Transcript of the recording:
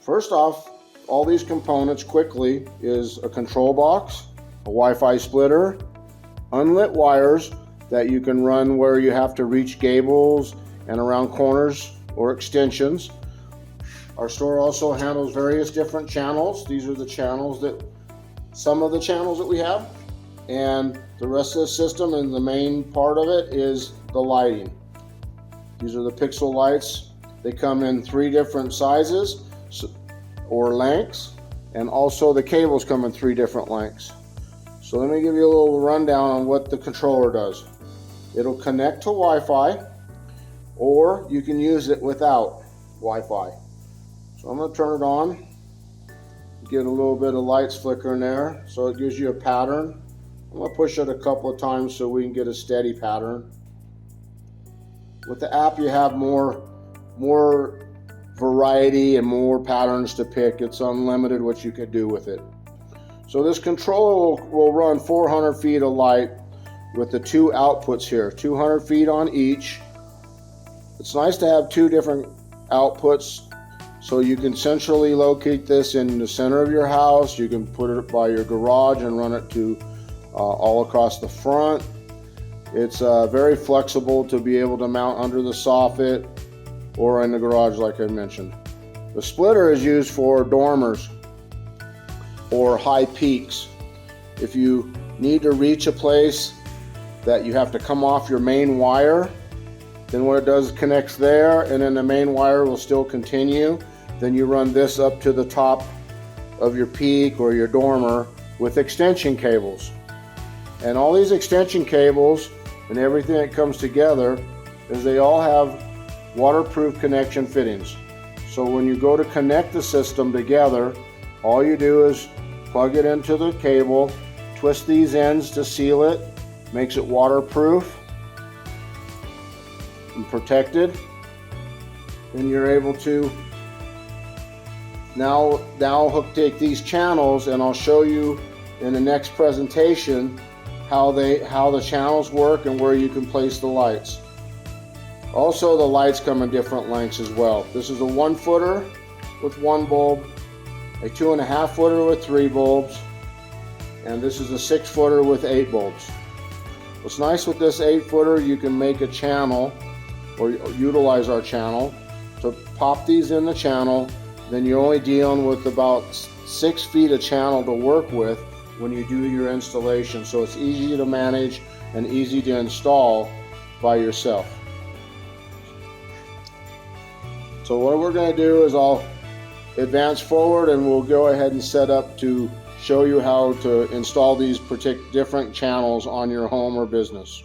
First off, all these components quickly is a control box, a Wi-Fi splitter, unlit wires that you can run where you have to reach gables and around corners or extensions. Our store also handles various different channels. These are the channels some of the channels that we have, and the rest of the system, and the main part of it is the lighting. These are the PixelLights. They come in 3 different sizes or lengths, and also the cables come in 3 different lengths. So let me give you a little rundown on what the controller does. It'll connect to Wi-Fi, or you can use it without Wi-Fi. So I'm going to turn it on, get a little bit of lights flickering there, so it gives you a pattern. I'm going to push it a couple of times so we can get a steady pattern. With the app, you have more variety and more patterns to pick. It's unlimited what you can do with it. So this controller will run 400 feet of light with the 2 outputs here, 200 feet on each. It's nice to have 2 different outputs so you can centrally locate this in the center of your house. You can put it by your garage and run it to all across the front. It's very flexible to be able to mount under the soffit or in the garage like I mentioned. The splitter is used for dormers or high peaks. If you need to reach a place that you have to come off your main wire, then what it does is connects there, and then the main wire will still continue. Then you run this up to the top of your peak or your dormer with extension cables. And all these extension cables and everything that comes together is they all have waterproof connection fittings. So when you go to connect the system together, all you do is plug it into the cable, twist these ends to seal it, makes it waterproof and protected. Then you're able to now take these channels, and I'll show you in the next presentation how the channels work and where you can place the lights. Also, the lights come in different lengths as well. This is a 1-footer with 1 bulb, a 2.5-footer with 3 bulbs, and this is a 6-footer with 8 bulbs. What's nice with this 8-footer, you can make a channel or utilize our channel to pop these in the channel. Then you're only dealing with about 6 feet of channel to work with when you do your installation. So it's easy to manage and easy to install by yourself. So what we're going to do is I'll advance forward and we'll go ahead and set up to show you how to install these different channels on your home or business.